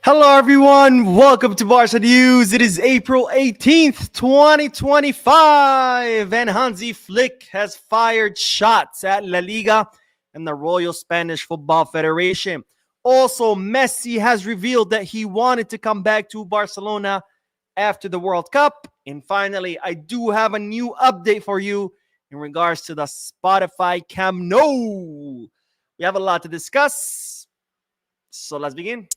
Hello, everyone. Welcome to Barca News. It is April 18th, 2025, and Hansi Flick has fired shots at La Liga and the Royal Spanish Football Federation. Also, Messi has revealed that he wanted to come back to Barcelona after the World Cup. And finally, I do have a new update for you in regards to the Spotify Camp Nou. We have a lot to discuss, so let's begin.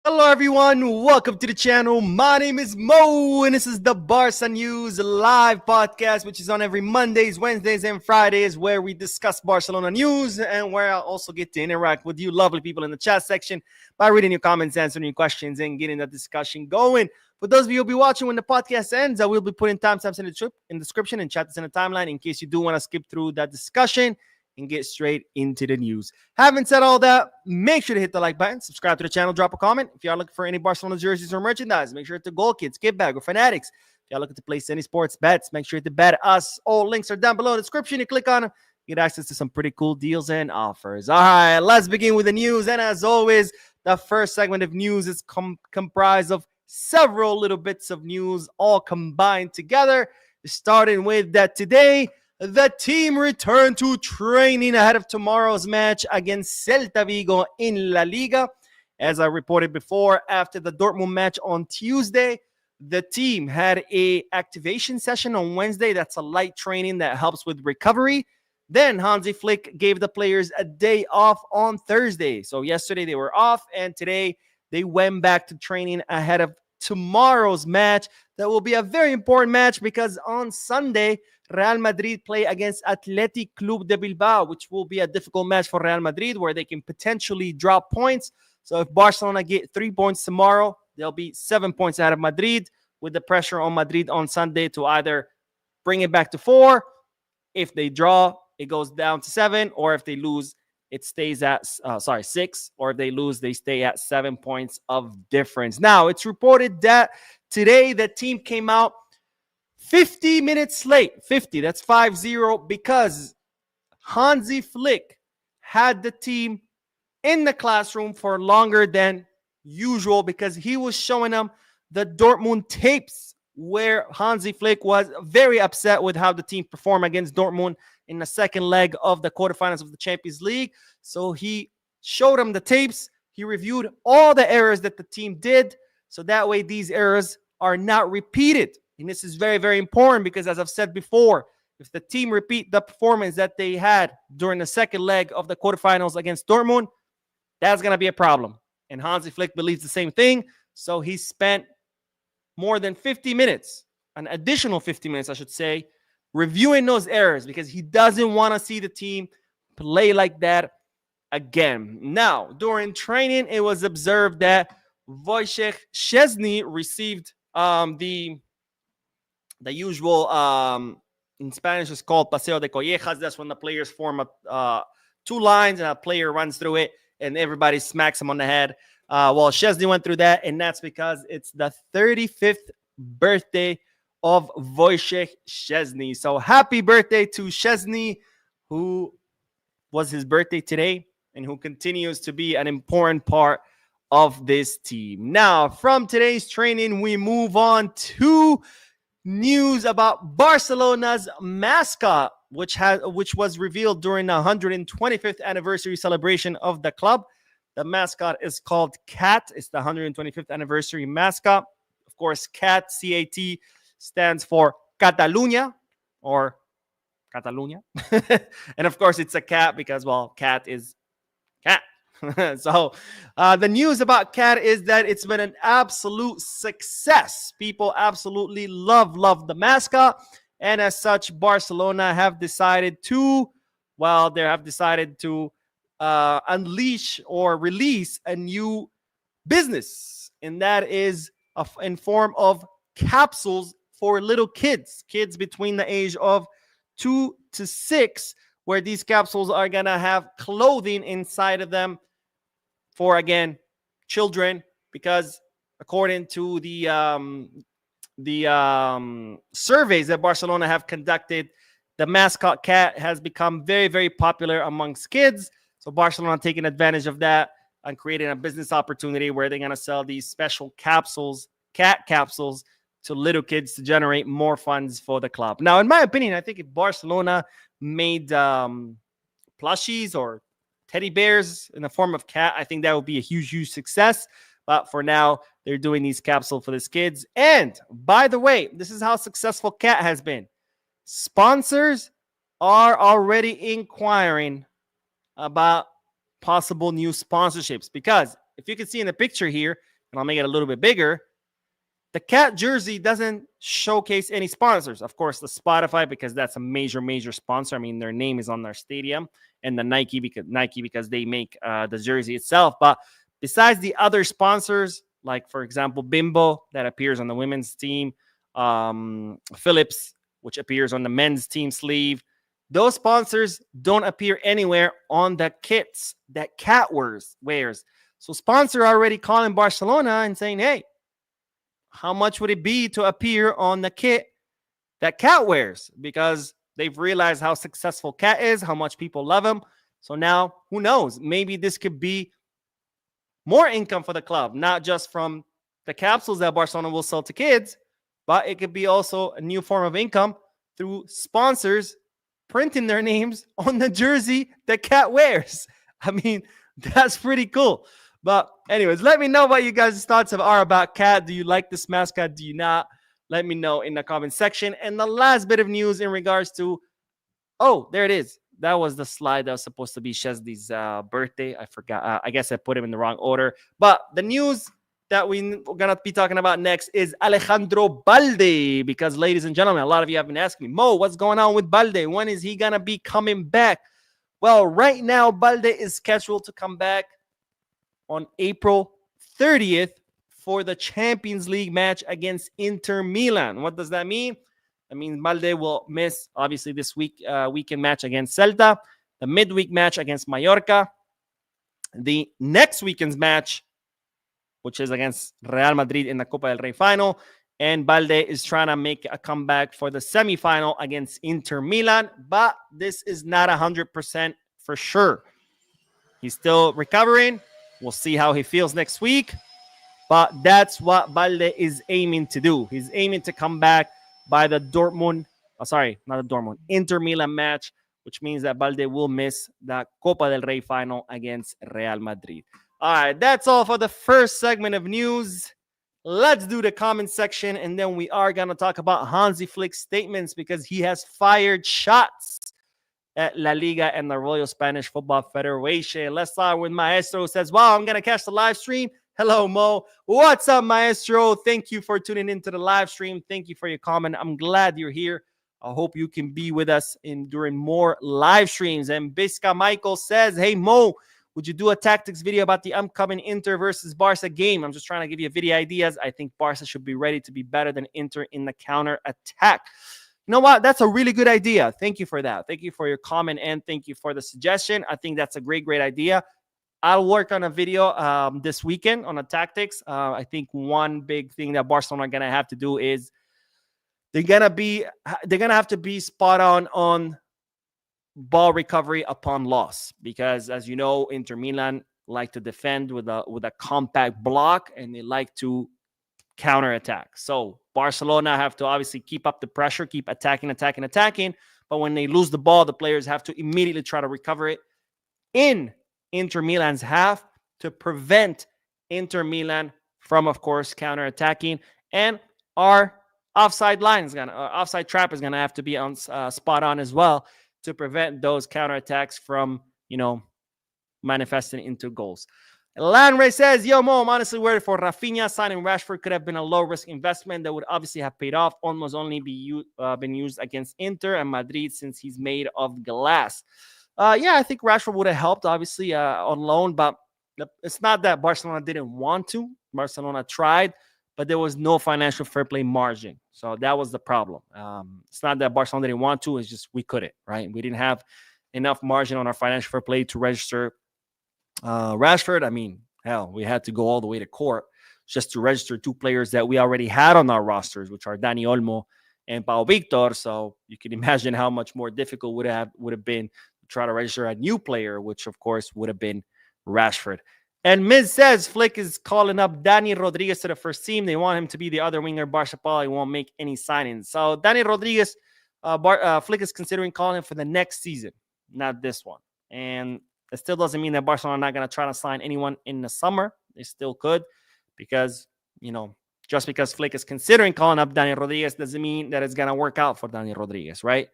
Hello, everyone. Welcome to the channel. My name is Mo, and this is the Barca News live podcast, which is on every Mondays, Wednesdays, and Fridays, where we discuss Barcelona news and where I also get to interact with you lovely people in the chat section by reading your comments, answering your questions, and getting the discussion going. For those of you who will be watching when the podcast ends, I will be putting timestamps in the description and chat this in the timeline in case you do want to skip through that discussion and get straight into the news. Having said all that, make sure to hit the like button, subscribe to the channel, drop a comment. If you are looking for any Barcelona jerseys or merchandise, make sure to Goal Kids, Get Bag, or Fanatics. If you are looking to place any sports bets, make sure to bet us. All links are down below in the description. You click on them, get access to some pretty cool deals and offers. All right, let's begin with the news. And as always, the first segment of news is comprised of several little bits of news all combined together, starting with that today, the team returned to training ahead of tomorrow's match against Celta Vigo in La Liga. As I reported before, after the Dortmund match on Tuesday, the team had a activation session on Wednesday. That's a light training that helps with recovery. Then Hansi Flick gave the players a day off on Thursday. So yesterday they were off, and today they went back to training ahead of tomorrow's match. That will be a very important match because on Sunday, Real Madrid play against Athletic Club de Bilbao, which will be a difficult match for Real Madrid where they can potentially drop points. So if Barcelona get 3 points tomorrow, they'll be 7 points out of Madrid, with the pressure on Madrid on Sunday to either bring it back to 4. If they draw, it goes down to 7, or if they lose, it stays at 6, or if they lose, they stay at 7 points of difference. Now, it's reported that today the team came out 50 minutes late. 50, that's 5-0, because Hansi Flick had the team in the classroom for longer than usual because he was showing them the Dortmund tapes where Hansi Flick was very upset with how the team performed against Dortmund in the second leg of the quarterfinals of the Champions League. So he showed them the tapes. He reviewed all the errors that the team did, so that way these errors are not repeated. And this is very, very important because, as I've said before, if the team repeat the performance that they had during the second leg of the quarterfinals against Dortmund, that's going to be a problem. And Hansi Flick believes the same thing. So he spent more than 50 minutes, an additional 50 minutes, I should say, reviewing those errors because he doesn't want to see the team play like that again. Now, during training, it was observed that Wojciech Szczesny received the usual, in Spanish, is called Paseo de Collejas. That's when the players form two lines and a player runs through it and everybody smacks him on the head. Well, Szczesny went through that, and that's because it's the 35th birthday of Wojciech Szczesny. So happy birthday to Szczesny, who was his birthday today and who continues to be an important part of this team. Now, from today's training, we move on to news about Barcelona's mascot, which was revealed during the 125th anniversary celebration of the club. The mascot is called CAT. It's the 125th anniversary mascot. Of course, CAT, C-A-T, stands for Catalunya, or Catalunya. And of course, it's a cat because, well, cat is cat. So the news about CAT is that it's been an absolute success. People absolutely love the mascot. And as such, Barcelona have decided to, unleash or release a new business. And that is in form of capsules for little kids between the age of 2 to 6, where these capsules are going to have clothing inside of them for, again, children, because according to the surveys that Barcelona have conducted, the mascot cat has become very, very popular amongst kids. So Barcelona taking advantage of that and creating a business opportunity where they're going to sell these special capsules, cat capsules, to little kids to generate more funds for the club. Now, in my opinion, I think if Barcelona made plushies or teddy bears in the form of cat, I think that would be a huge, huge success. But for now, they're doing these capsules for these kids. And by the way, this is how successful cat has been. Sponsors are already inquiring about possible new sponsorships, because if you can see in the picture here, and I'll make it a little bit bigger, the cat jersey doesn't showcase any sponsors. Of course, the Spotify, because that's a major, major sponsor. I mean, their name is on their stadium, and the Nike because they make the jersey itself. But besides the other sponsors, like, for example, Bimbo, that appears on the women's team, Philips, which appears on the men's team sleeve, those sponsors don't appear anywhere on the kits that cat wears. So sponsors are already calling Barcelona and saying, hey, how much would it be to appear on the kit that cat wears? Because they've realized how successful cat is, how much people love him. So now, who knows? Maybe this could be more income for the club, not just from the capsules that Barcelona will sell to kids, but it could be also a new form of income through sponsors printing their names on the jersey that cat wears. I mean, that's pretty cool. But anyways, let me know what you guys' thoughts are about cat. Do you like this mascot? Do you not? Let me know in the comment section. And the last bit of news in regards to, oh, there it is. That was the slide that was supposed to be Chesney's birthday. I forgot. I guess I put him in the wrong order. But the news that we're going to be talking about next is Alejandro Balde. Because, ladies and gentlemen, a lot of you have been asking me, Mo, what's going on with Balde? When is he going to be coming back? Well, right now, Balde is scheduled to come back on April 30th for the Champions League match against Inter Milan. What does that mean? That means Balde will miss, obviously, this weekend match against Celta, the midweek match against Mallorca, the next weekend's match, which is against Real Madrid in the Copa del Rey final, and Balde is trying to make a comeback for the semifinal against Inter Milan, but this is not 100% for sure. He's still recovering. We'll see how he feels next week. But that's what Balde is aiming to do. He's aiming to come back by the Inter Milan match, which means that Balde will miss the Copa del Rey final against Real Madrid. All right, that's all for the first segment of news. Let's do the comment section, and then we are going to talk about Hansi Flick's statements, because he has fired shots at La Liga and the Royal Spanish Football Federation. Let's start with Maestro, who says, wow, I'm going to catch the live stream. Hello, Mo. What's up, Maestro? Thank you for tuning into the live stream. Thank you for your comment. I'm glad you're here. I hope you can be with us during more live streams. And Bisca Michael says, hey, Mo, would you do a tactics video about the upcoming Inter versus Barca game? I'm just trying to give you video ideas. I think Barca should be ready to be better than Inter in the counter attack. You know what? That's a really good idea. Thank you for that. Thank you for your comment, and thank you for the suggestion. I think that's a great, great idea. I'll work on a video this weekend on the tactics. I think one big thing that Barcelona are going to have to do is they're going to have to be spot on ball recovery upon loss, because, as you know, Inter Milan like to defend with a compact block, and they like to counterattack. So Barcelona have to obviously keep up the pressure, keep attacking. But when they lose the ball, the players have to immediately try to recover it in Inter Milan's half to prevent Inter Milan from, of course, counterattacking. And our offside trap is gonna have to be on spot on as well to prevent those counterattacks from, manifesting into goals. Landray says, yo, Mo, I'm honestly worried for Rafinha. Signing Rashford could have been a low-risk investment that would obviously have paid off. Almost only been used against Inter and Madrid since he's made of glass. I think Rashford would have helped, obviously, on loan, but it's not that Barcelona didn't want to. Barcelona tried, but there was no financial fair play margin. So that was the problem. It's not that Barcelona didn't want to. It's just we couldn't, right? We didn't have enough margin on our financial fair play to register Rashford. I mean, hell, we had to go all the way to court just to register two players that we already had on our rosters, which are Dani Olmo and Pau Victor. So you can imagine how much more difficult would have been to try to register a new player, which of course would have been Rashford. And Miz says Flick is calling up Dani Rodriguez to the first team. They want him to be the other winger. Barca probably won't make any signings. So Dani Rodriguez, Flick is considering calling him for the next season, not this one. And it still doesn't mean that Barcelona are not going to try to sign anyone in the summer. They still could, because, just because Flick is considering calling up Dani Rodriguez doesn't mean that it's going to work out for Dani Rodriguez, right?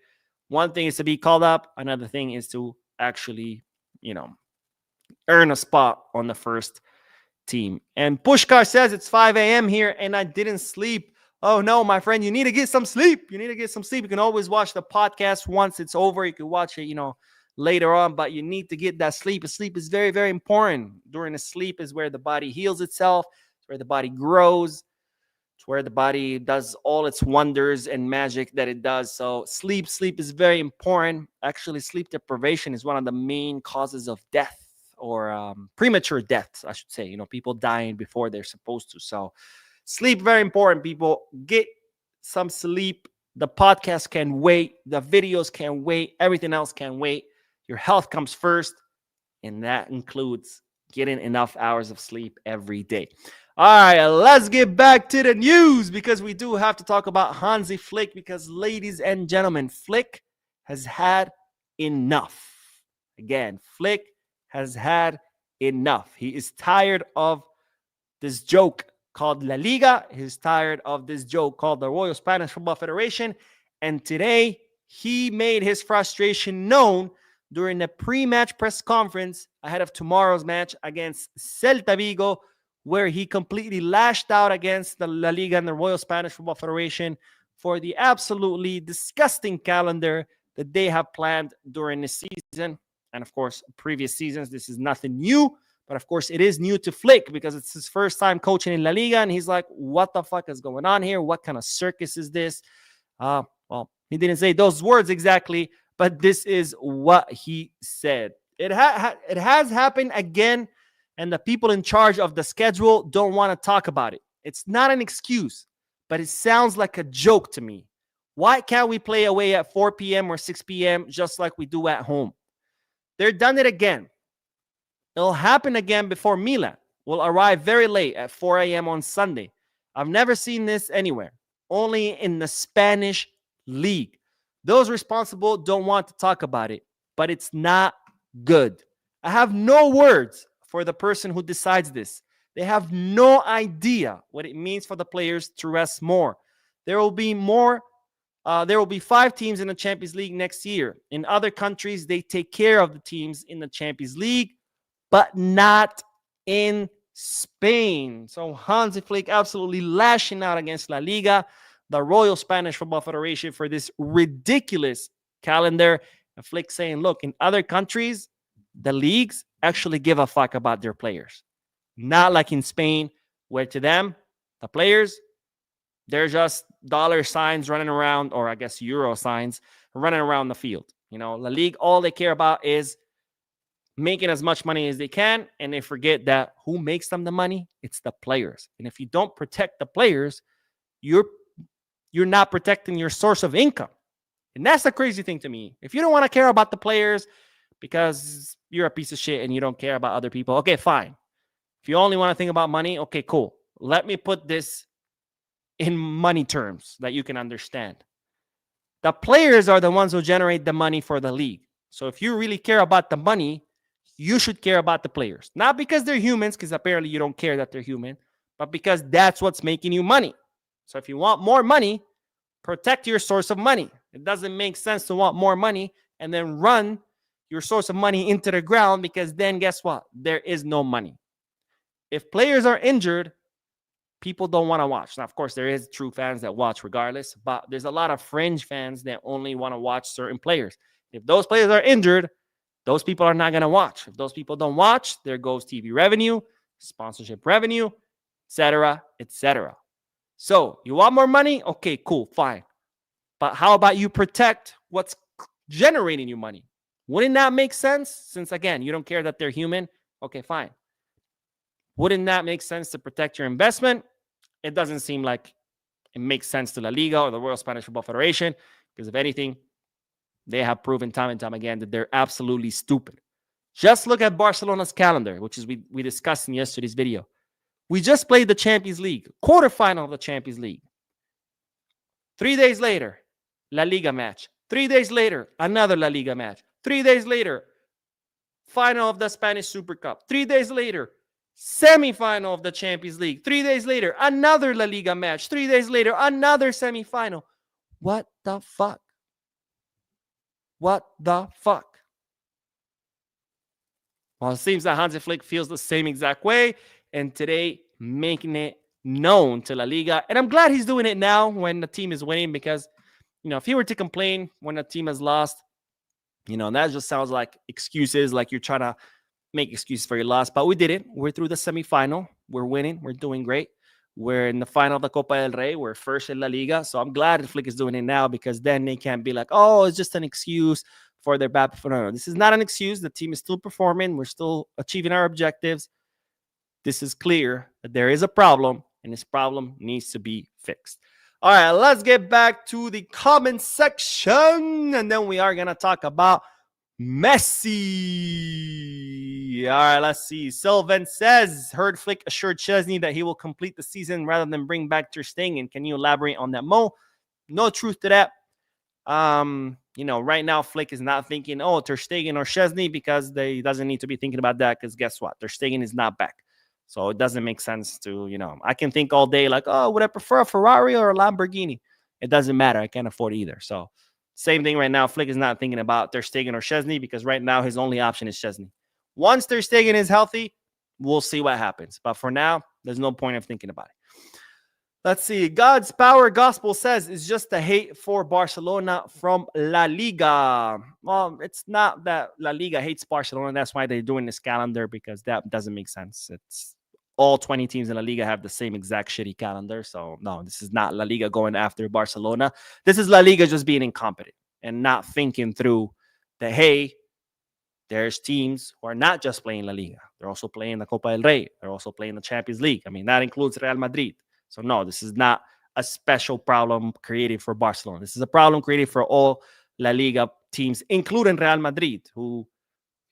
One thing is to be called up. Another thing is to actually, earn a spot on the first team. And Pushkar says it's 5 a.m. here and I didn't sleep. Oh, no, my friend, you need to get some sleep. You can always watch the podcast once it's over. You can watch it, later on, but you need to get that sleep. Sleep is very, very important. During the sleep is where the body heals itself. It's where the body grows. It's where the body does all its wonders and magic that it does. So sleep is very important. Actually, sleep deprivation is one of the main causes of death, or premature deaths, I should say. People dying before they're supposed to. So sleep, very important, people. Get some sleep. The podcast can wait. The videos can wait. Everything else can wait. Your health comes first, and that includes getting enough hours of sleep every day. All right, let's get back to the news, because we do have to talk about Hansi Flick, because, ladies and gentlemen, Flick has had enough. Again, Flick has had enough. He is tired of this joke called La Liga. He's tired of this joke called the Royal Spanish Football Federation. And today, he made his frustration known during the pre-match press conference ahead of tomorrow's match against Celta Vigo, where he completely lashed out against the La Liga and the Royal Spanish Football Federation for the absolutely disgusting calendar that they have planned during the season. And of course, previous seasons, this is nothing new. But of course, it is new to Flick because it's his first time coaching in La Liga. And he's like, what the fuck is going on here? What kind of circus is this? Well, he didn't say those words exactly, but this is what he said. It has happened again, and the people in charge of the schedule don't want to talk about it. It's not an excuse, but it sounds like a joke to me. Why can't we play away at 4 p.m. or 6 p.m. just like we do at home? They're done it again. It'll happen again before Milan will arrive very late at 4 a.m. on Sunday. I've never seen this anywhere, only in the Spanish league. Those responsible don't want to talk about it, but it's not good. I have no words for the person who decides this. They have no idea what it means for the players to rest more. There will be 5 teams in the Champions League next year. In other countries, they take care of the teams in the Champions League, but not in Spain. So Hansi Flick absolutely lashing out against La Liga, the Royal Spanish Football Federation, for this ridiculous calendar. And Flick saying, look, in other countries, the leagues actually give a fuck about their players. Not like in Spain, where to them, the players, they're just dollar signs running around, or I guess euro signs running around the field. La Liga, all they care about is making as much money as they can, and they forget that who makes them the money? It's the players. And if you don't protect the players, you're not protecting your source of income. And that's the crazy thing to me. If you don't want to care about the players because you're a piece of shit and you don't care about other people, okay, fine. If you only want to think about money, okay, cool. Let me put this in money terms that you can understand. The players are the ones who generate the money for the league. So if you really care about the money, you should care about the players. Not because they're humans, because apparently you don't care that they're human, but because that's what's making you money. So if you want more money, protect your source of money. It doesn't make sense to want more money and then run your source of money into the ground, because then guess what? There is no money. If players are injured, people don't want to watch. Now, of course, there is true fans that watch regardless, but there's a lot of fringe fans that only want to watch certain players. If those players are injured, those people are not going to watch. If those people don't watch, there goes TV revenue, sponsorship revenue, etc., etc. So you want more money? Okay, cool, fine. But how about you protect what's generating you money? Wouldn't that make sense? Since, again, you don't care that they're human. Okay, fine. Wouldn't that make sense to protect your investment? It doesn't seem like it makes sense to La Liga or the Royal Spanish Football Federation, because if anything, they have proven time and time again that they're absolutely stupid. Just look at Barcelona's calendar, which is we discussed in yesterday's video. We just played the Champions League, quarterfinal of the Champions League. 3 days later, La Liga match. 3 days later, another La Liga match. 3 days later, final of the Spanish Super Cup. 3 days later, semi-final of the Champions League. 3 days later, another La Liga match. 3 days later, another semi-final. What the fuck? What the fuck? Well, it seems that Hansi Flick feels the same exact way, and today making it known to La Liga. And I'm glad he's doing it now when the team is winning, because, if he were to complain when a team has lost, that just sounds like excuses, like you're trying to make excuses for your loss. But we did it. We're through the semifinal. We're winning. We're doing great. We're in the final of the Copa del Rey. We're first in La Liga. So I'm glad Flick is doing it now, because then they can't be like, oh, it's just an excuse for their bad performance. No, this is not an excuse. The team is still performing. We're still achieving our objectives. This is clear that there is a problem, and this problem needs to be fixed. All right, let's get back to the comment section, and then we are going to talk about Messi. All right, let's see. Sylvan says, heard Flick assured Chesney that he will complete the season rather than bring back Ter Stegen. Can you elaborate on that, Mo? No truth to that. Right now, Flick is not thinking, Ter Stegen or Chesney, because they doesn't need to be thinking about that, because guess what? Ter Stegen is not back. So it doesn't make sense to, I can think all day like, would I prefer a Ferrari or a Lamborghini? It doesn't matter. I can't afford either. So same thing right now. Flick is not thinking about Ter Stegen or Chesney, because right now his only option is Chesney. Once Ter Stegen is healthy, we'll see what happens. But for now, there's no point of thinking about it. Let's see. God's Power Gospel says it's just a hate for Barcelona from La Liga. Well, it's not that La Liga hates Barcelona. That's why they're doing this calendar, because that doesn't make sense. It's all 20 teams in La Liga have the same exact shitty calendar. So, no, this is not La Liga going after Barcelona. This is La Liga just being incompetent and not thinking through that, hey, there's teams who are not just playing La Liga. They're also playing the Copa del Rey. They're also playing the Champions League. I mean, that includes Real Madrid. So, no, this is not a special problem created for Barcelona. This is a problem created for all La Liga teams, including Real Madrid, who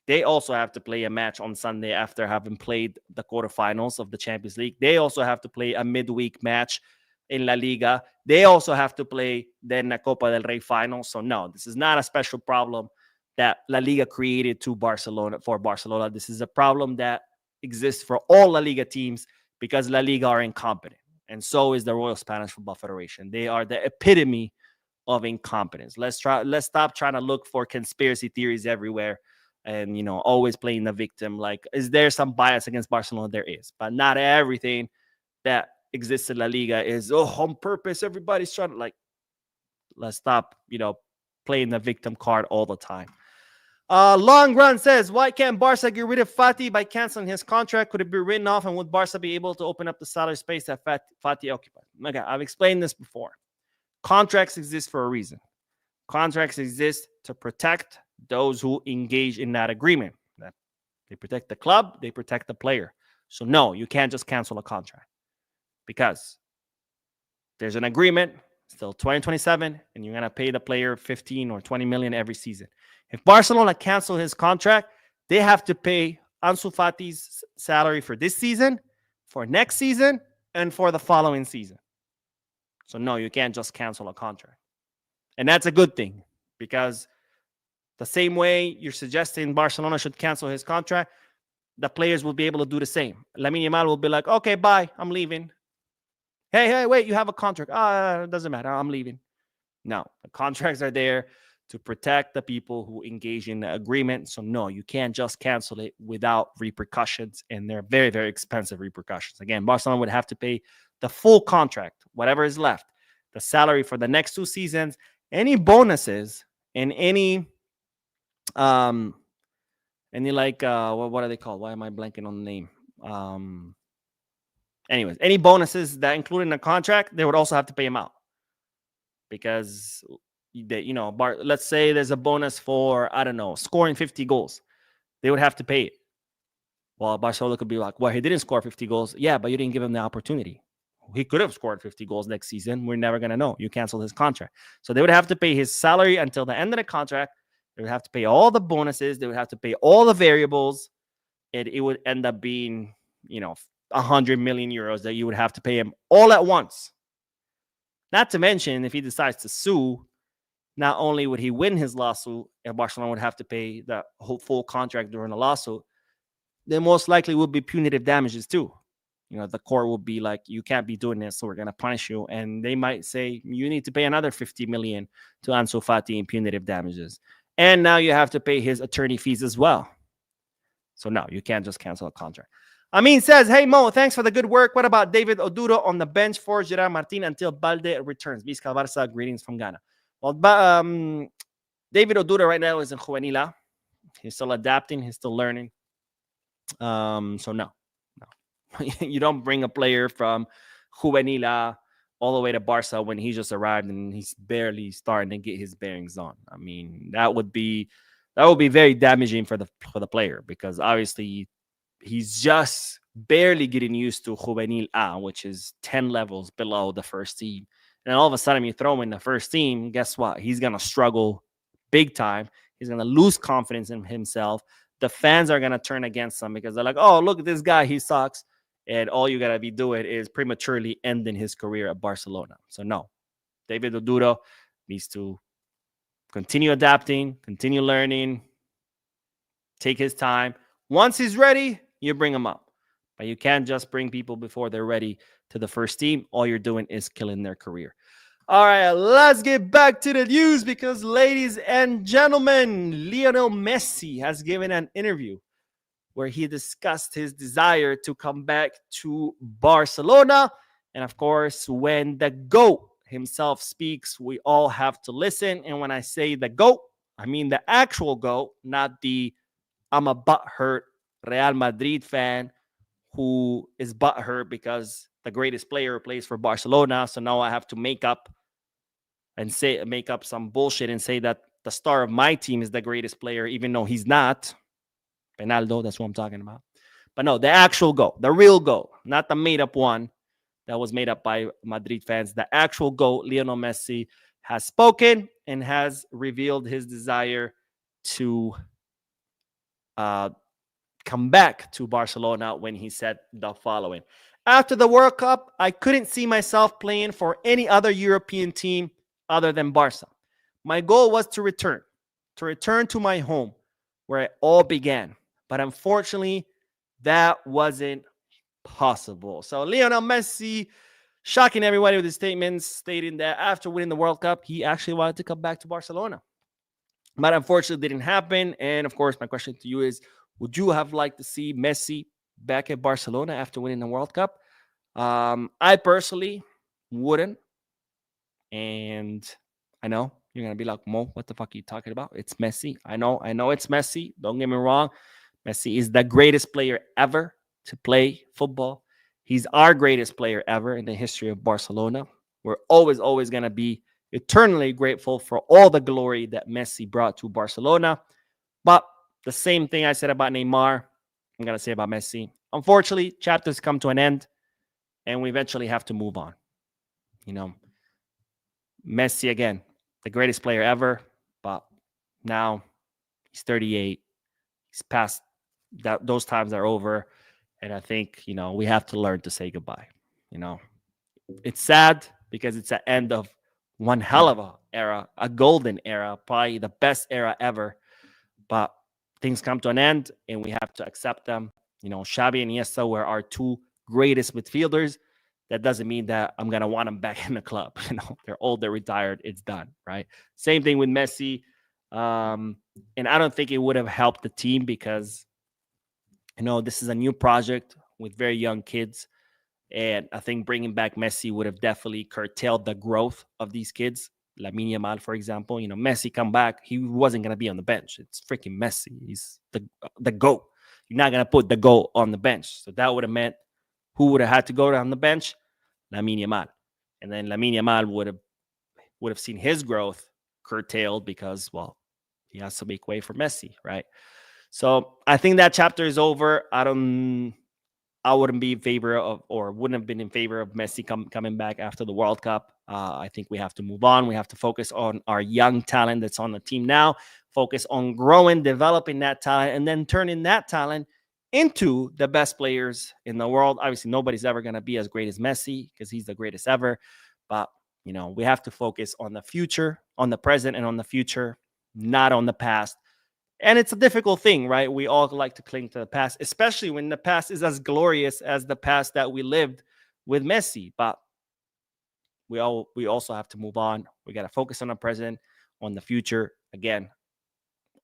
they also have to play a match on Sunday after having played the quarterfinals of the Champions League. They also have to play a midweek match in La Liga. They also have to play then the Copa del Rey final. So, no, this is not a special problem that La Liga created for Barcelona. This is a problem that exists for all La Liga teams, because La Liga are incompetent. And so is the Royal Spanish Football Federation. They are the epitome of incompetence. Let's stop trying to look for conspiracy theories everywhere and, always playing the victim. Like, is there some bias against Barcelona? There is. But not everything that exists in La Liga is, on purpose. Everybody's trying to, let's stop, playing the victim card all the time. Long Run says, why can't Barca get rid of Fati by canceling his contract? Could it be written off, and would Barca be able to open up the salary space that Fati occupies? Okay, I've explained this before. Contracts exist for a reason. Contracts exist to protect those who engage in that agreement. They protect the club, they protect the player. So no, you can't just cancel a contract, because there's an agreement still 2027, and you're going to pay the player 15 or 20 million every season. If Barcelona cancel his contract, they have to pay Ansu Fati's salary for this season, for next season, and for the following season. So no, you can't just cancel a contract. And that's a good thing, because the same way you're suggesting Barcelona should cancel his contract, the players will be able to do the same. Lamine Yamal will be like, okay, bye, I'm leaving. Hey, wait, you have a contract. It doesn't matter, I'm leaving. No, the contracts are there to protect the people who engage in the agreement. So no, you can't just cancel it without repercussions, and they're very, very expensive repercussions. Again, Barcelona would have to pay the full contract, whatever is left, the salary for the next 2 seasons, any bonuses, and any what are they called? Why am I blanking on the name? Anyways, any bonuses that include in the contract, they would also have to pay them out, because let's say there's a bonus for, I don't know, scoring 50 goals. They would have to pay it. Well, Barcelona could be like, well, he didn't score 50 goals. Yeah, but you didn't give him the opportunity. He could have scored 50 goals next season. We're never going to know. You canceled his contract. So they would have to pay his salary until the end of the contract. They would have to pay all the bonuses. They would have to pay all the variables. And it would end up being, 100 million euros that you would have to pay him all at once. Not to mention, if he decides to sue, not only would he win his lawsuit and Barcelona would have to pay the whole full contract during the lawsuit, there most likely will be punitive damages too. The court will be like, you can't be doing this, so we're going to punish you. And they might say, you need to pay another 50 million to Ansu Fati in punitive damages. And now you have to pay his attorney fees as well. So no, you can't just cancel a contract. Amin says, hey, Mo, thanks for the good work. What about David Oduro on the bench for Gerard Martin until Balde returns? Vizca Barca, greetings from Ghana. Well, David Oduro right now is in Juvenil. He's still adapting. He's still learning. So no. You don't bring a player from Juvenil all the way to Barca when he just arrived and he's barely starting to get his bearings on. I mean, that would be very damaging for the player, because obviously he's just barely getting used to Juvenil A, which is 10 levels below the first team. And all of a sudden you throw him in the first team, guess what? He's going to struggle big time. He's going to lose confidence in himself. The fans are going to turn against him because they're like, oh, look at this guy, he sucks. And all you got to be doing is prematurely ending his career at Barcelona. So no, David Oduro needs to continue adapting, continue learning, take his time. Once he's ready, you bring him up. But you can't just bring people before they're ready to the first team. All you're doing is killing their career. All right, let's get back to the news because, ladies and gentlemen, Lionel Messi has given an interview where he discussed his desire to come back to Barcelona. And of course, when the GOAT himself speaks, we all have to listen. And when I say the GOAT, I mean the actual GOAT, not the I'm a butthurt Real Madrid fan who is butthurt because the greatest player plays for Barcelona. So now I have to make up some bullshit and say that the star of my team is the greatest player, even though he's not. Penaldo, that's what I'm talking about. But no, the actual GOAT, the real GOAT, not the made-up one that was made up by Madrid fans. The actual GOAT, Lionel Messi, has spoken and has revealed his desire to come back to Barcelona when he said the following. After the World Cup, I couldn't see myself playing for any other European team other than Barca. My goal was to return to my home where it all began. But unfortunately, that wasn't possible. So Lionel Messi shocking everybody with his statements, stating that after winning the World Cup, he actually wanted to come back to Barcelona. But unfortunately, it didn't happen. And of course, my question to you is, would you have liked to see Messi back at Barcelona after winning the World Cup? I personally wouldn't. And I know you're going to be like, Mo, what the fuck are you talking about? It's Messi. I know it's Messi. Don't get me wrong. Messi is the greatest player ever to play football. He's our greatest player ever in the history of Barcelona. We're always going to be eternally grateful for all the glory that Messi brought to Barcelona. But the same thing I said about Neymar, I'm going to say about Messi. Unfortunately, chapters come to an end, and we eventually have to move on. Messi, again, the greatest player ever, but now he's 38. He's past that; those times are over. And I think, we have to learn to say goodbye. It's sad because it's the end of one hell of a era, a golden era, probably the best era ever. But things come to an end and we have to accept them. Xavi and Iniesta were our two greatest midfielders. That doesn't mean that I'm going to want them back in the club. They're old, they're retired, it's done, right? Same thing with Messi. And I don't think it would have helped the team because, this is a new project with very young kids. And I think bringing back Messi would have definitely curtailed the growth of these kids. Lamine Yamal, for example, Messi come back, he wasn't going to be on the bench. It's freaking Messi. He's the GOAT. You're not going to put the GOAT on the bench. So that would have meant who would have had to go on the bench? Lamine Yamal. And then Lamine Yamal would have seen his growth curtailed because, well, he has to make way for Messi, right? So I think that chapter is over. I wouldn't be in favor of, or wouldn't have been in favor of Messi coming back after the World Cup. I think we have to move on. We have to focus on our young talent that's on the team now, focus on growing, developing that talent, and then turning that talent into the best players in the world. Obviously, nobody's ever going to be as great as Messi because he's the greatest ever. But, we have to focus on the future, on the present, and on the future, not on the past. And it's a difficult thing, right? We all like to cling to the past, especially when the past is as glorious as the past that we lived with Messi. But we also have to move on. We got to focus on the present, on the future. Again,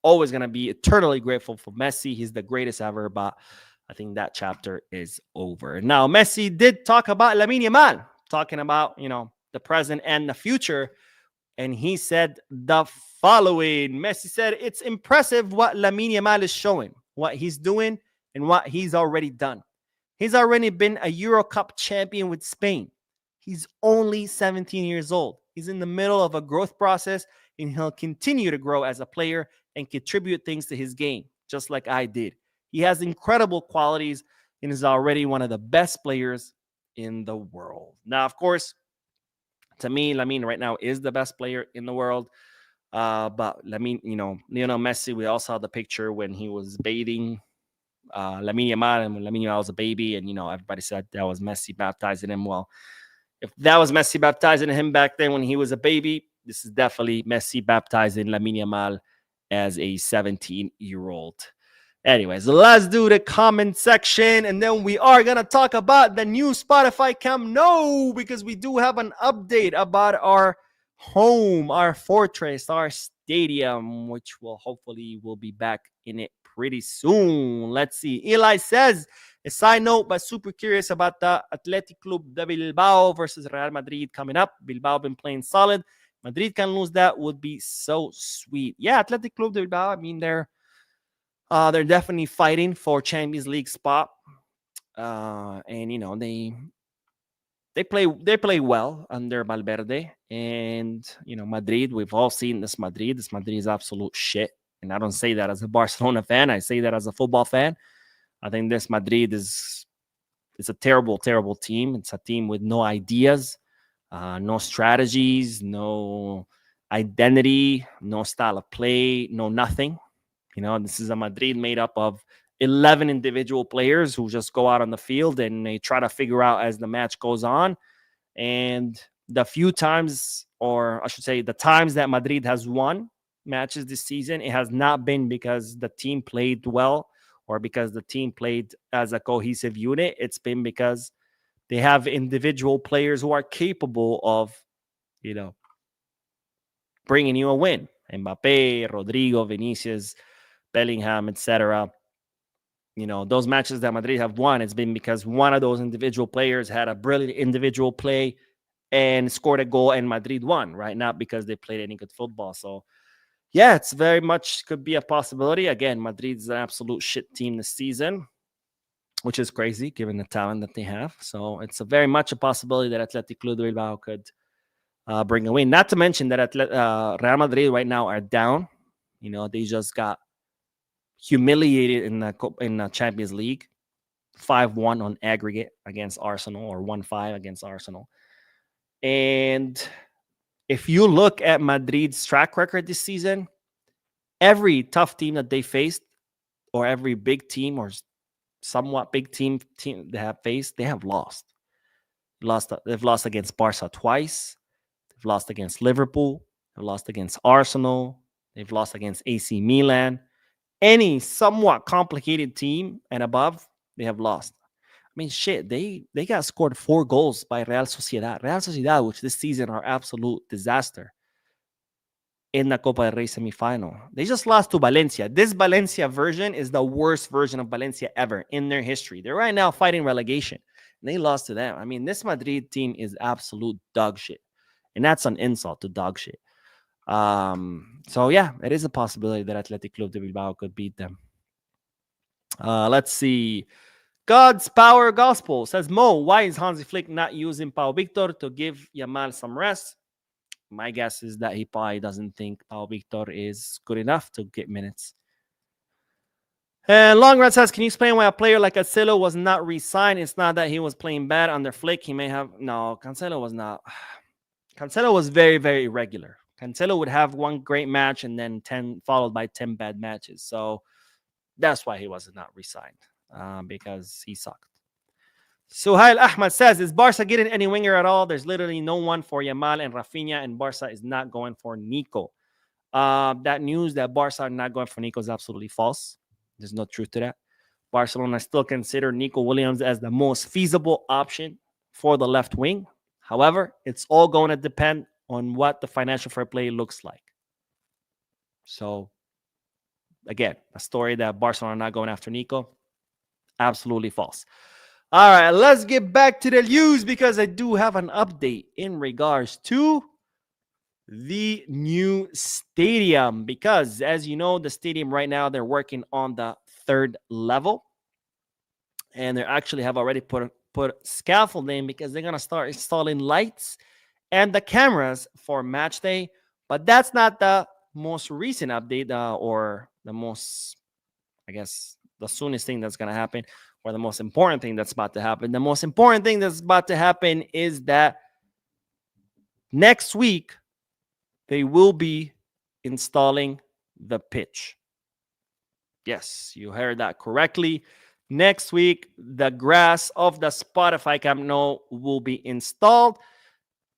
always going to be eternally grateful for Messi. He's the greatest ever, but I think that chapter is over. Now, Messi did talk about Lamine Yamal, talking about, the present and the future. And he said the following. Messi said, it's impressive what Lamine Yamal is showing, what he's doing, and what he's already done. He's already been a Euro Cup champion with Spain. He's only 17 years old. He's in the middle of a growth process, and he'll continue to grow as a player and contribute things to his game, just like I did. He has incredible qualities and is already one of the best players in the world. Now, of course, to me, Lamine right now is the best player in the world. But Lamine, Lionel Messi, we all saw the picture when he was bathing Lamine Yamal, and when Lamine Yamal was a baby, and, everybody said that was Messi baptizing him. Well, if that was Messi baptizing him back then when he was a baby, this is definitely Messi baptizing Lamine Yamal as a 17-year-old. Anyways, let's do the comment section, and then we are going to talk about the new Spotify Camp Nou, because we do have an update about our home, our fortress, our stadium, which will be back in it pretty soon. Let's see. Eli says, a side note, but super curious about the Athletic Club de Bilbao versus Real Madrid coming up. Bilbao been playing solid. Madrid can lose. That would be so sweet. Yeah, Athletic Club de Bilbao, I mean, they're definitely fighting for Champions League spot. And they play well under Valverde. And Madrid, we've all seen this Madrid. This Madrid is absolute shit. And I don't say that as a Barcelona fan. I say that as a football fan. I think this Madrid is a terrible, terrible team. It's a team with no ideas, no strategies, no identity, no style of play, no nothing. This is a Madrid made up of 11 individual players who just go out on the field and they try to figure out as the match goes on. And the few times, or I should say the times that Madrid has won matches this season, it has not been because the team played well or because the team played as a cohesive unit. It's been because they have individual players who are capable of, bringing you a win. Mbappe, Rodrigo, Vinicius, Bellingham, etc. Those matches that Madrid have won, it's been because one of those individual players had a brilliant individual play and scored a goal and Madrid won, right? Not because they played any good football. So, yeah, it's very much could be a possibility. Again, Madrid's an absolute shit team this season, which is crazy given the talent that they have. So it's a very much a possibility that Athletic Club de Bilbao could bring a win. Not to mention that Real Madrid right now are down. They just got humiliated in the Champions League, 5-1 on aggregate against Arsenal, or 1-5 against Arsenal. And if you look at Madrid's track record this season, every tough team that they faced, or every big team or somewhat big team they have faced, they have lost. They've lost against Barca twice. They've lost against Liverpool. They've lost against Arsenal. They've lost against AC Milan. Any somewhat complicated team and above, they have lost. I mean, shit, they got scored 4 goals by Real Sociedad. Real Sociedad, which this season are absolute disaster in the Copa del Rey semifinal. They just lost to Valencia. This Valencia version is the worst version of Valencia ever in their history. They're right now fighting relegation, and they lost to them. I mean, this Madrid team is absolute dog shit, and that's an insult to dog shit. So yeah, it is a possibility that Athletic Club de Bilbao could beat them. Let's see. God's Power Gospel says, Mo, why is Hansi Flick not using Pau Victor to give Yamal some rest? my guess is that he probably doesn't think Pau Victor is good enough to get minutes. And Long Run says, can you explain why a player like Cancelo was not re-signed? It's not that he was playing bad under Flick. He may have... No, Cancelo was not. Cancelo was very, very irregular. Cancelo would have one great match and then 10 followed by 10 bad matches. So that's why he was not re-signed, because he sucked. Suhail Ahmad says, is Barca getting any winger at all? There's literally no one for Yamal and Rafinha, and Barca is not going for Nico. That news that Barca are not going for Nico is absolutely false. There's no truth to that. Barcelona still consider Nico Williams as the most feasible option for the left wing. However, it's all going to depend on what the financial fair play looks like. So, again, a story that Barcelona are not going after Nico, absolutely false. All right, let's get back to the news because I do have an update in regards to the new stadium. Because, as you know, the stadium right now, they're working on the third level. And they actually have already put scaffolding because they're going to start installing lights and the cameras for match day. But that's not the most recent update or the most, I guess, the soonest thing that's going to happen or the most important thing that's about to happen. The most important thing that's about to happen is that next week, they will be installing the pitch. Yes, you heard that correctly. Next week, the grass of the Spotify Camp Nou will be installed.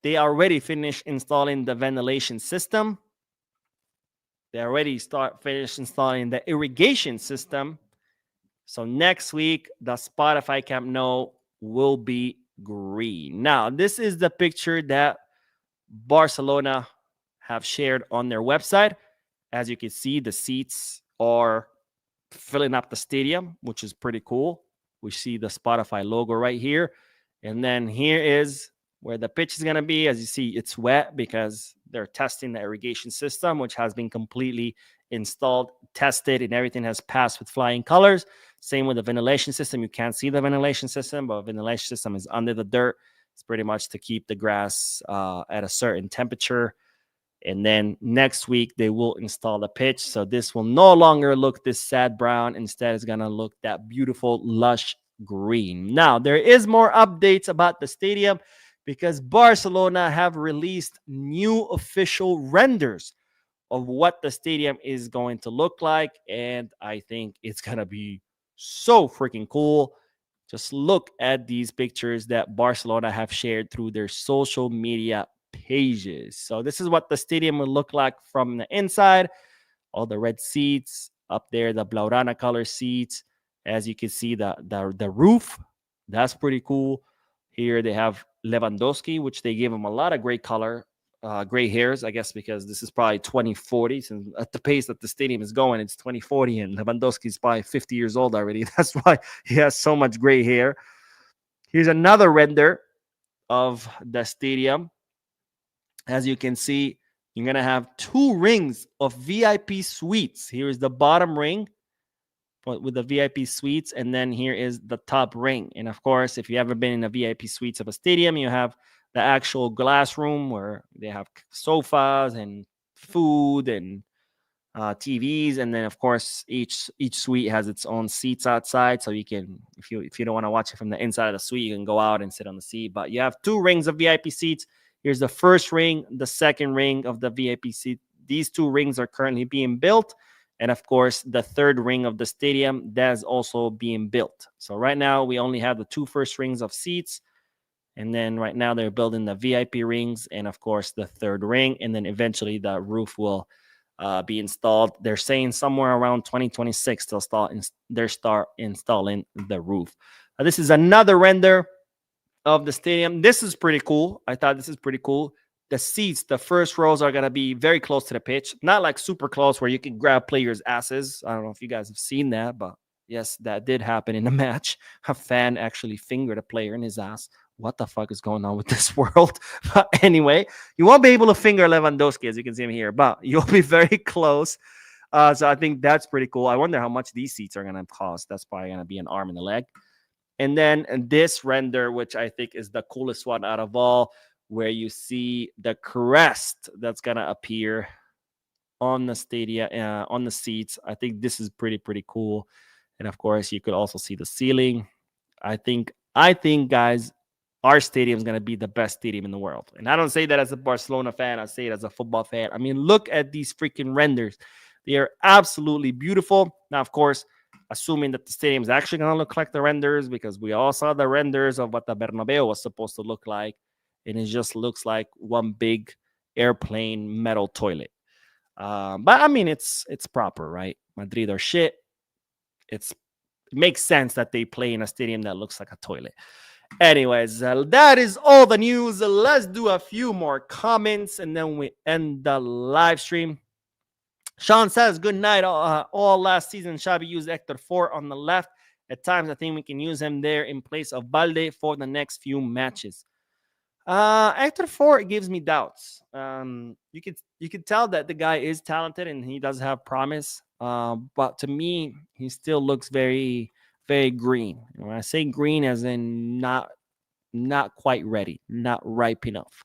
They already finished installing the ventilation system. They already finished installing the irrigation system. So next week, the Spotify Camp Nou will be green. Now, this is the picture that Barcelona have shared on their website. As you can see, the seats are filling up the stadium, which is pretty cool. We see the Spotify logo right here. And then here is where the pitch is going to be. As you see, it's wet because they're testing the irrigation system, which has been completely installed, tested, and everything has passed with flying colors. Same with the ventilation system. You can't see the ventilation system, but the ventilation system is under the dirt. It's pretty much to keep the grass at a certain temperature. And then next week, they will install the pitch. So this will no longer look this sad brown. Instead, it's going to look that beautiful, lush green. Now, there is more updates about the stadium because Barcelona have released new official renders of what the stadium is going to look like. And I think it's going to be so freaking cool. Just look at these pictures that Barcelona have shared through their social media pages. So this is what the stadium will look like from the inside. All the red seats up there, the Blaugrana color seats. As you can see, the roof, that's pretty cool. Here they have Lewandowski, which they gave him a lot of great color, gray hairs, I guess, because this is probably 2040. Since at the pace that the stadium is going, it's 2040, and Lewandowski is probably 50 years old already. That's why he has so much gray hair. Here's another render of the stadium. As you can see, you're going to have 2 rings of VIP suites. Here is the bottom ring with the VIP suites, and then here is the top ring. And of course, if you ever been in the VIP suites of a stadium, you have the actual glass room where they have sofas and food and TVs, and then of course each suite has its own seats outside, so you can, if you don't want to watch it from the inside of the suite, you can go out and sit on the seat. But you have 2 rings of VIP seats. Here's the first ring, the second ring of the VIP seat. These 2 rings are currently being built. And of course, the third ring of the stadium, that is also being built. So right now, we only have the 2 first rings of seats. And then right now, they're building the VIP rings and, of course, the third ring. And then eventually, the roof will be installed. They're saying somewhere around 2026, they'll start installing the roof. This is another render of the stadium. This is pretty cool. I thought this is pretty cool. The seats, the first rows are going to be very close to the pitch. Not like super close where you can grab players' asses. I don't know if you guys have seen that, but yes, that did happen in the match. A fan actually fingered a player in his ass. What the fuck is going on with this world? But anyway, you won't be able to finger Lewandowski, as you can see him here, but you'll be very close. So I think that's pretty cool. I wonder how much these seats are going to cost. That's probably going to be an arm and a leg. And then this render, which I think is the coolest one out of all, where you see the crest that's gonna appear on the stadium, on the seats. I think this is pretty cool. And of course, you could also see the ceiling. I think, guys, our stadium is gonna be the best stadium in the world. And I don't say that as a Barcelona fan. I say it as a football fan. I mean, look at these freaking renders. They are absolutely beautiful. Now, of course, assuming that the stadium is actually gonna look like the renders, because we all saw the renders of what the Bernabeu was supposed to look like, and it just looks like one big airplane metal toilet. But I mean, it's proper, right? Madrid are shit. It makes sense that they play in a stadium that looks like a toilet. Anyways, that is all the news. Let's do a few more comments and then we end the live stream. Sean says, good night. All last season, Xavi used Hector 4 on the left. At times, I think we can use him there in place of Balde for the next few matches. Hector 4 gives me doubts. You could tell that the guy is talented and he does have promise. But to me, he still looks very, very green. And when I say green, as in not quite ready, not ripe enough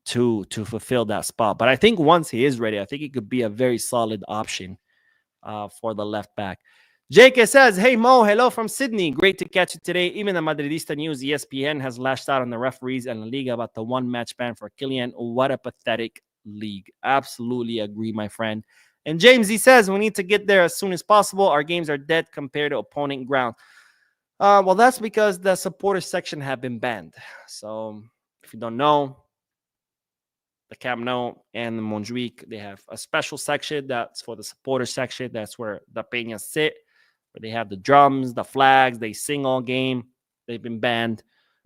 to fulfill that spot. But I think once he is ready, I think he could be a very solid option for the left back. Jake says, hey Mo, hello from Sydney. Great to catch you today. Even the Madridista News, ESPN, has lashed out on the referees and La Liga about the one match ban for Kylian. What a pathetic league. Absolutely agree, my friend. And James, he says, we need to get there as soon as possible. Our games are dead compared to opponent ground. Well, that's because the supporter section have been banned. So if you don't know, the Camp Nou and the Montjuic, they have a special section that's for the supporter section. That's where the Peñas sit, where they have the drums, the flags, they sing all game. They've been banned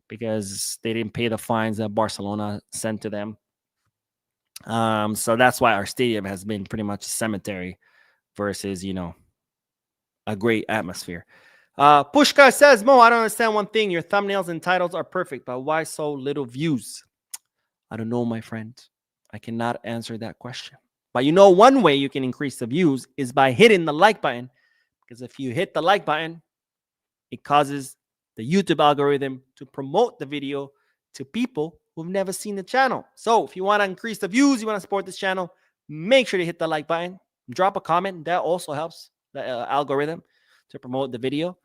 because they didn't pay the fines that Barcelona sent to them. So that's why our stadium has been pretty much a cemetery versus, a great atmosphere. Pushka says, Mo, I don't understand one thing. Your thumbnails and titles are perfect, but why so little views? I don't know, my friend. I cannot answer that question. But one way you can increase the views is by hitting the like button. Because if you hit the like button, it causes the YouTube algorithm to promote the video to people who've never seen the channel. So if you want to increase the views, you want to support this channel, make sure to hit the like button. Drop a comment. That also helps the algorithm to promote the video.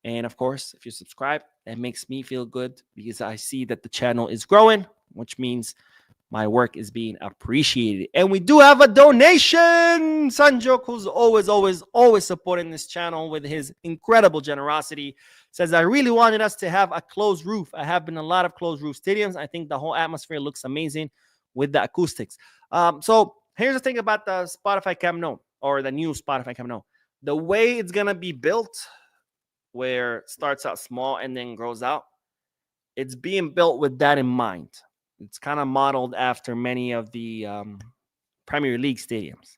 And of course, if you subscribe, that makes me feel good because I see that the channel is growing, which means my work is being appreciated. And we do have a donation. Sanjok, who's always supporting this channel with his incredible generosity, says, I really wanted us to have a closed roof. I have been in a lot of closed roof stadiums. I think the whole atmosphere looks amazing with the acoustics. So here's the thing about the Spotify Camp Nou, or the new Spotify Camp Nou. The way it's going to be built, where it starts out small and then grows out, it's being built with that in mind. It's kind of modeled after many of the Premier League stadiums,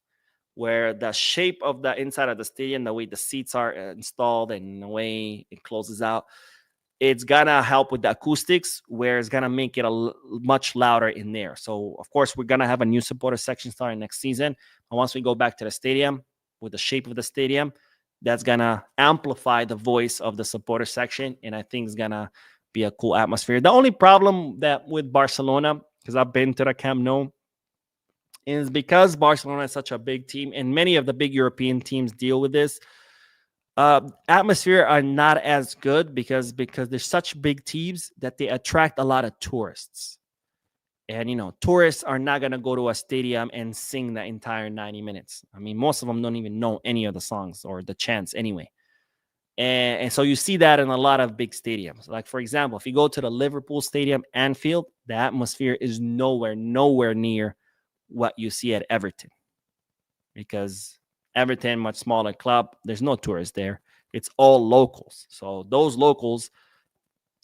where the shape of the inside of the stadium, the way the seats are installed and the way it closes out, it's going to help with the acoustics, where it's going to make it much louder in there. So, of course, we're going to have a new supporter section starting next season. And once we go back to the stadium, with the shape of the stadium, that's going to amplify the voice of the supporter section. And I think it's going to be a cool atmosphere. The only problem that with Barcelona, because I've been to the Camp Nou, is because Barcelona is such a big team, and many of the big European teams deal with this. Atmosphere are not as good because they're such big teams that they attract a lot of tourists. And, tourists are not going to go to a stadium and sing the entire 90 minutes. I mean, most of them don't even know any of the songs or the chants anyway. And so you see that in a lot of big stadiums. Like, for example, if you go to the Liverpool Stadium, Anfield, the atmosphere is nowhere near what you see at Everton. Because Everton, much smaller club, there's no tourists there. It's all locals. So those locals,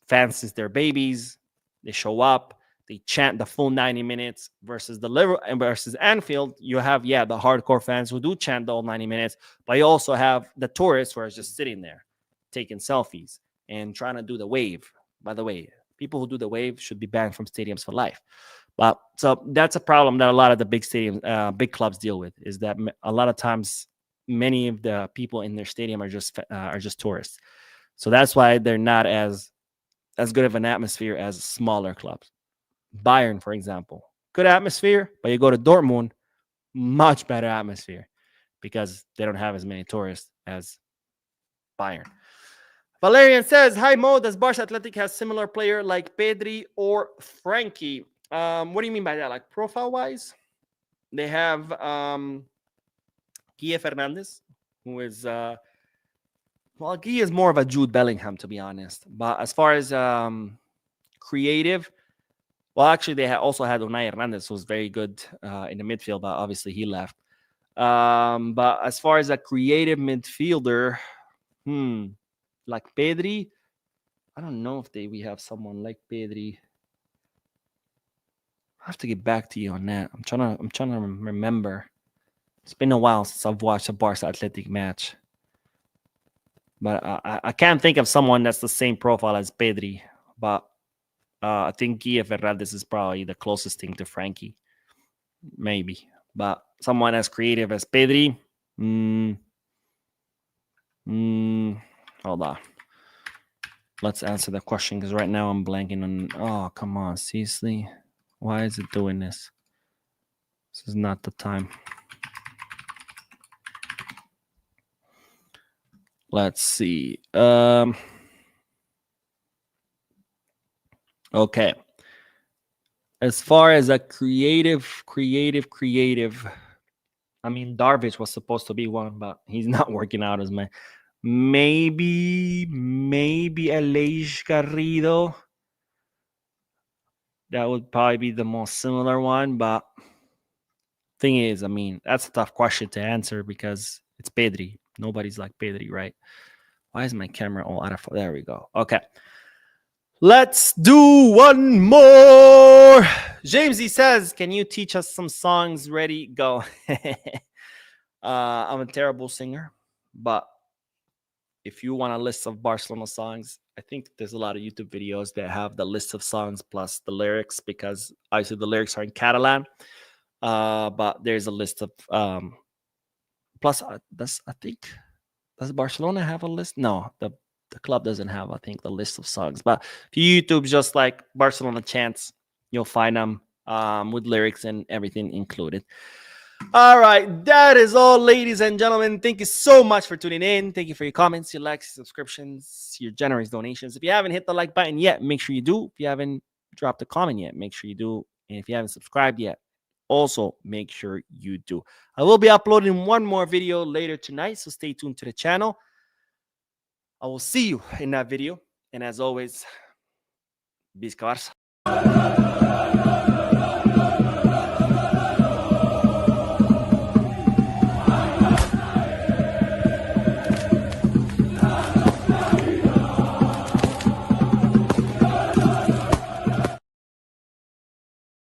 fans since they're babies, they show up, they chant the full 90 minutes versus versus Anfield. You have, the hardcore fans who do chant the whole 90 minutes, but you also have the tourists who are just sitting there taking selfies and trying to do the wave. By the way, people who do the wave should be banned from stadiums for life. But so that's a problem that a lot of the big stadiums, big clubs deal with, is that a lot of times many of the people in their stadium are just tourists. So that's why they're not as as good of an atmosphere as smaller clubs. Bayern, for example, good atmosphere, but you go to Dortmund, much better atmosphere because they don't have as many tourists as Bayern. Valerian says, "Hi Mo, does Barca Athletic have similar player like Pedri or Frankie?" What do you mean by that? Like profile wise, they have Guille Fernandez, who is well, Guille is more of a Jude Bellingham, to be honest. But as far as creative, well, actually, they also had Unai Hernandez, who was very good in the midfield, but obviously he left. But as far as a creative midfielder, like Pedri, I don't know if we have someone like Pedri. I have to get back to you on that. I'm trying to remember. It's been a while since I've watched a Barca Athletic match, but I can't think of someone that's the same profile as Pedri. But I think Guille Fernandez is probably the closest thing to Frankie, maybe. But someone as creative as Pedri, hold on. Let's answer the question because right now I'm blanking on. Oh, come on, seriously, why is it doing this? This is not the time. Let's see. Okay. As far as a creative, I mean, Darvish was supposed to be one, but he's not working out as much. Maybe Aleix Garrido. That would probably be the most similar one, but thing is, I mean, that's a tough question to answer because it's Pedri. Nobody's like Pedri, right? Why is my camera all out of? There we go. Okay. Let's do one more. Jamesy says, "Can you teach us some songs?" Ready, go. I'm a terrible singer, but if you want a list of Barcelona songs, I think there's a lot of YouTube videos that have the list of songs plus the lyrics because obviously the lyrics are in Catalan. But there's a list of plus I think, does Barcelona have a list? No, the club doesn't have, I think, the list of songs. But if you YouTube just like Barcelona chants, you'll find them with lyrics and everything included. All right, that is all, ladies and gentlemen. Thank you so much for tuning in. Thank you for your comments, your likes, your subscriptions, your generous donations. If you haven't hit the like button yet, make sure you do. If you haven't dropped a comment yet, make sure you do. And if you haven't subscribed yet, also make sure you do. I will be uploading one more video later tonight, so stay tuned to the channel. I will see you in that video. And as always, Visca Barça.